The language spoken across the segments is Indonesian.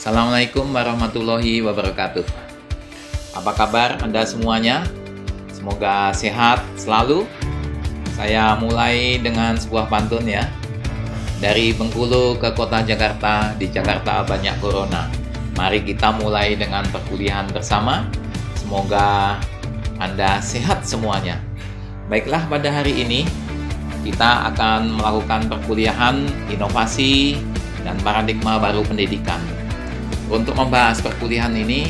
Assalamualaikum warahmatullahi wabarakatuh. Apa kabar Anda semuanya? Semoga sehat selalu. Saya mulai dengan sebuah pantun ya. Dari Bengkulu ke kota Jakarta, di Jakarta banyak corona. Mari kita mulai dengan perkuliahan bersama. Semoga Anda sehat semuanya. Baiklah, pada hari ini kita akan melakukan perkuliahan inovasi dan paradigma baru pendidikan. Untuk membahas perkuliahan ini,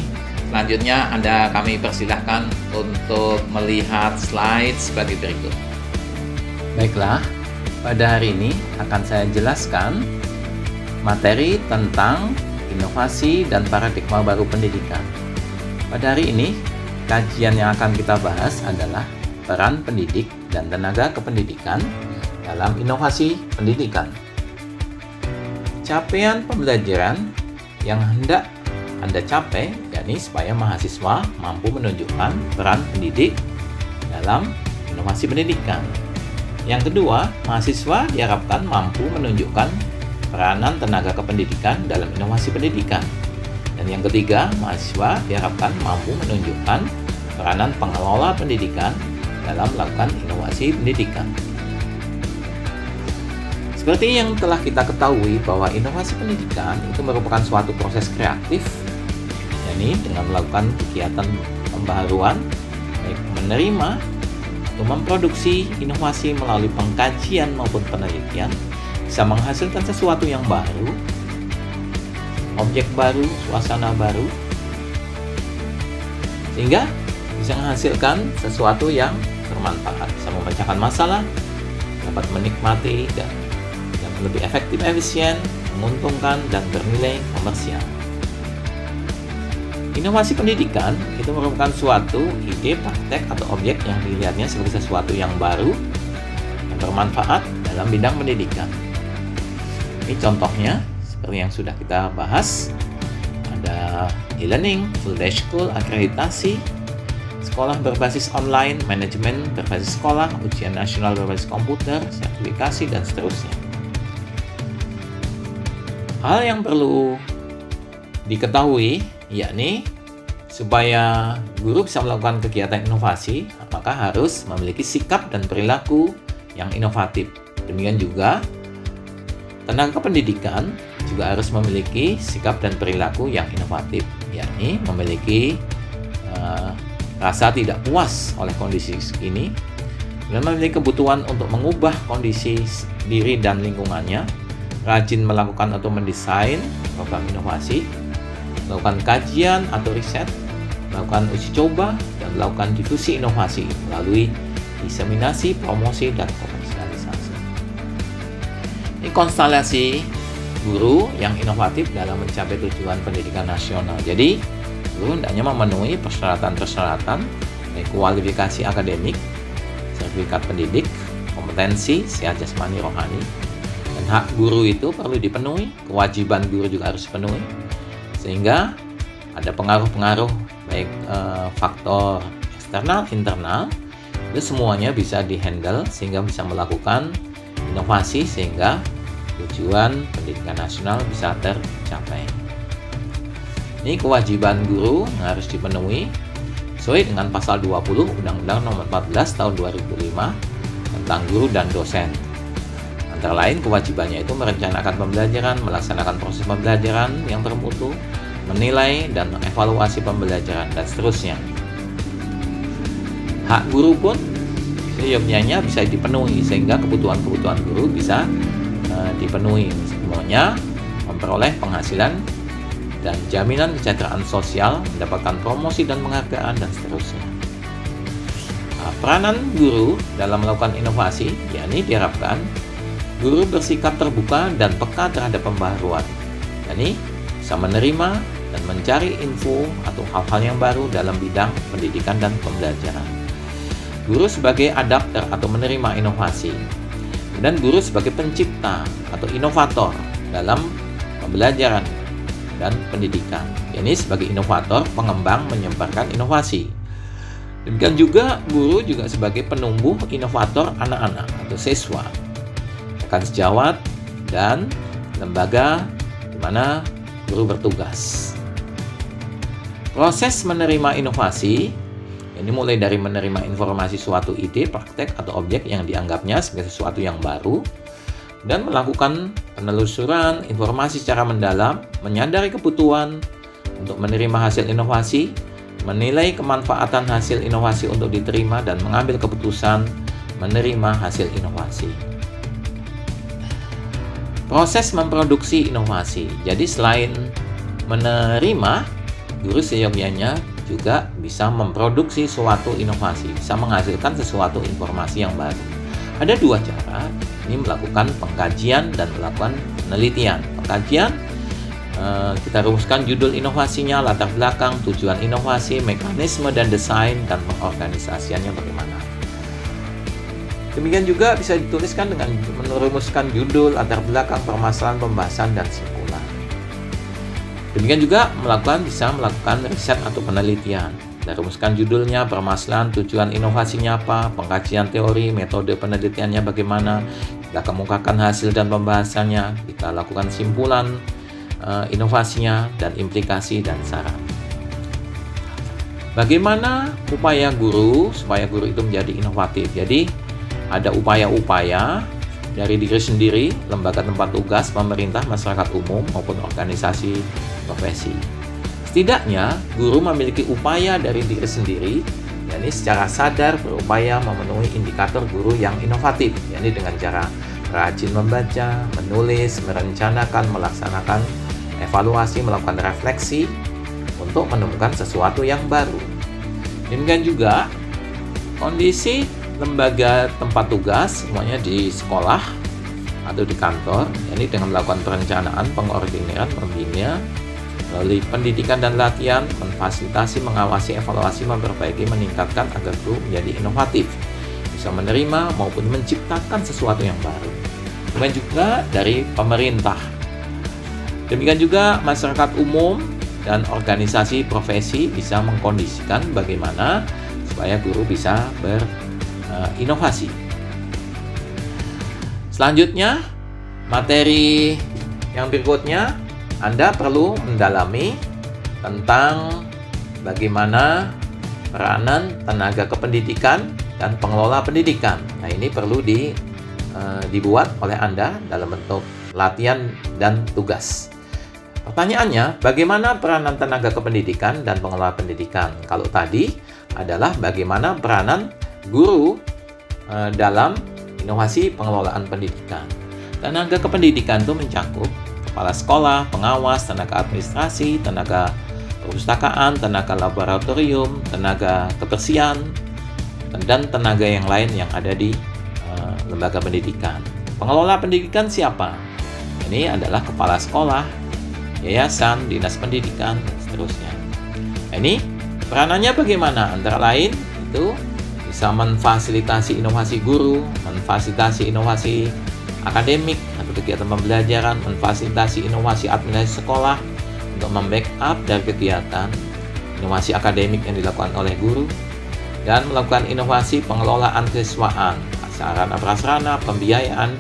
selanjutnya kami persilahkan untuk melihat slide sebagai berikut. Baiklah, pada hari ini akan saya jelaskan materi tentang inovasi dan paradigma baru pendidikan. Pada hari ini, kajian yang akan kita bahas adalah peran pendidik dan tenaga kependidikan dalam inovasi pendidikan. Capaian pembelajaran yang hendak Anda capai, yakni supaya mahasiswa mampu menunjukkan peran pendidik dalam inovasi pendidikan. Yang kedua, mahasiswa diharapkan mampu menunjukkan peranan tenaga kependidikan dalam inovasi pendidikan. Dan yang ketiga, mahasiswa diharapkan mampu menunjukkan peranan pengelola pendidikan dalam melakukan inovasi pendidikan. Seperti yang telah kita ketahui bahwa inovasi pendidikan itu merupakan suatu proses kreatif, yakni dengan melakukan kegiatan pembaharuan, baik menerima atau memproduksi inovasi melalui pengkajian maupun penelitian, bisa menghasilkan sesuatu yang baru, objek baru, suasana baru, sehingga bisa menghasilkan sesuatu yang bermanfaat, bisa memecahkan masalah, dapat menikmati dan lebih efektif, efisien, menguntungkan, dan bernilai komersial. Inovasi pendidikan itu merupakan suatu ide, praktek, atau objek yang dilihatnya sebagai sesuatu yang baru yang bermanfaat dalam bidang pendidikan. Ini contohnya seperti yang sudah kita bahas. Ada e-learning, full day school, akreditasi, sekolah berbasis online, manajemen berbasis sekolah, ujian nasional berbasis komputer, sertifikasi, dan seterusnya. Hal yang perlu diketahui yakni supaya guru bisa melakukan kegiatan inovasi, maka harus memiliki sikap dan perilaku yang inovatif. Demikian juga tenaga pendidikan juga harus memiliki sikap dan perilaku yang inovatif, yakni memiliki rasa tidak puas oleh kondisi ini dan memiliki kebutuhan untuk mengubah kondisi diri dan lingkungannya, rajin melakukan atau mendesain program inovasi, melakukan kajian atau riset, melakukan uji coba, dan melakukan difusi inovasi melalui diseminasi, promosi, dan komersialisasi. Ini konstelasi guru yang inovatif dalam mencapai tujuan pendidikan nasional. Jadi, guru hendaknya memenuhi persyaratan-persyaratan dari kualifikasi akademik, sertifikat pendidik, kompetensi, sehat jasmani rohani, dan hak guru itu perlu dipenuhi, kewajiban guru juga harus dipenuhi, sehingga ada pengaruh-pengaruh baik faktor eksternal, internal, itu semuanya bisa dihandle sehingga bisa melakukan inovasi sehingga tujuan pendidikan nasional bisa tercapai. Ini kewajiban guru yang harus dipenuhi sesuai dengan pasal 20 Undang-Undang Nomor 14 Tahun 2005 tentang guru dan dosen. Antara lain kewajibannya itu merencanakan pembelajaran, melaksanakan proses pembelajaran yang bermutu, menilai dan mengevaluasi pembelajaran, dan seterusnya. Hak guru pun seyogyanya bisa dipenuhi sehingga kebutuhan-kebutuhan guru bisa dipenuhi. Semuanya memperoleh penghasilan dan jaminan kesejahteraan sosial, mendapatkan promosi dan penghargaan, dan seterusnya. Peranan guru dalam melakukan inovasi, yakni diharapkan guru bersikap terbuka dan peka terhadap pembaharuan, yakni bisa menerima dan mencari info atau hal-hal yang baru dalam bidang pendidikan dan pembelajaran. Guru sebagai adapter atau menerima inovasi, dan guru sebagai pencipta atau inovator dalam pembelajaran dan pendidikan, yakni sebagai inovator, pengembang, menyebarkan inovasi. Demikian juga guru juga sebagai penumbuh inovator anak-anak atau siswa, rekan sejawat, dan lembaga di mana guru bertugas. Proses menerima inovasi, ini mulai dari menerima informasi suatu ide, praktek, atau objek yang dianggapnya sebagai sesuatu yang baru, dan melakukan penelusuran informasi secara mendalam, menyadari kebutuhan untuk menerima hasil inovasi, menilai kemanfaatan hasil inovasi untuk diterima, dan mengambil keputusan menerima hasil inovasi. Proses memproduksi inovasi. Jadi selain menerima, guru seyogyanya juga bisa memproduksi suatu inovasi, bisa menghasilkan sesuatu informasi yang baru. Ada dua cara, ini melakukan pengkajian dan melakukan penelitian. Pengkajian, kita rumuskan judul inovasinya, latar belakang, tujuan inovasi, mekanisme dan desain, dan pengorganisasiannya bagaimana. Demikian juga bisa dituliskan dengan merumuskan judul, latar belakang, permasalahan, pembahasan, dan kesimpulan. Demikian juga bisa melakukan riset atau penelitian. Kita rumuskan judulnya, permasalahan, tujuan inovasinya apa, pengkajian teori, metode penelitiannya bagaimana, kita kemukakan hasil dan pembahasannya, kita lakukan simpulan inovasinya, dan implikasi dan saran. Bagaimana upaya guru supaya guru itu menjadi inovatif? Jadi ada upaya-upaya dari diri sendiri, lembaga tempat tugas, pemerintah, masyarakat umum, maupun organisasi profesi. Setidaknya, guru memiliki upaya dari diri sendiri, yakni secara sadar berupaya memenuhi indikator guru yang inovatif, yakni dengan cara rajin membaca, menulis, merencanakan, melaksanakan evaluasi, melakukan refleksi untuk menemukan sesuatu yang baru. Demikian juga kondisi lembaga tempat tugas, semuanya di sekolah atau di kantor, ini dengan melakukan perencanaan, pengordiniran, membina, melalui pendidikan dan latihan, memfasilitasi, mengawasi, evaluasi, memperbaiki, meningkatkan agar guru menjadi inovatif, bisa menerima maupun menciptakan sesuatu yang baru. Demikian juga dari pemerintah. Demikian juga masyarakat umum dan organisasi profesi bisa mengkondisikan bagaimana supaya guru bisa berinovasi. Selanjutnya, materi yang berikutnya, Anda perlu mendalami tentang bagaimana peranan tenaga kependidikan dan pengelola pendidikan. Nah, ini perlu dibuat oleh Anda dalam bentuk latihan dan tugas. Pertanyaannya, bagaimana peranan tenaga kependidikan dan pengelola pendidikan? Kalau tadi adalah bagaimana peranan guru dalam inovasi pengelolaan pendidikan. Tenaga kependidikan itu mencakup kepala sekolah, pengawas, tenaga administrasi, tenaga perpustakaan, tenaga laboratorium, tenaga kebersihan, dan tenaga yang lain yang ada di lembaga pendidikan. Pengelola pendidikan siapa? Ini adalah kepala sekolah, yayasan, dinas pendidikan, dan seterusnya. Ini peranannya bagaimana? Antara lain itu bisa memfasilitasi inovasi guru, memfasilitasi inovasi akademik atau kegiatan pembelajaran, memfasilitasi inovasi administrasi sekolah untuk membackup dari kegiatan inovasi akademik yang dilakukan oleh guru, dan melakukan inovasi pengelolaan kesiswaan, sarana prasarana, pembiayaan,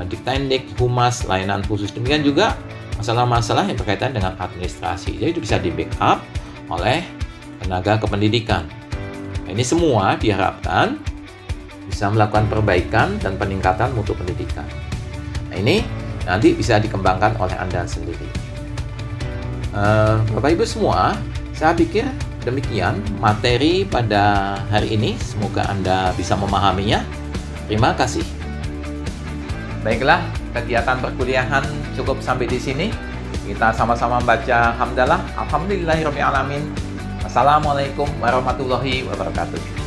diktendik, humas, layanan khusus. Demikian juga masalah-masalah yang berkaitan dengan administrasi. Jadi itu bisa di-backup oleh tenaga kependidikan. Ini semua diharapkan bisa melakukan perbaikan dan peningkatan mutu pendidikan. Nah, ini nanti bisa dikembangkan oleh Anda sendiri. Bapak Ibu semua, saya pikir demikian materi pada hari ini. Semoga Anda bisa memahaminya. Terima kasih. Baiklah, kegiatan perkuliahan cukup sampai di sini. Kita sama-sama baca hamdalah. Alhamdulillahirabbil alamin. Assalamualaikum warahmatullahi wabarakatuh.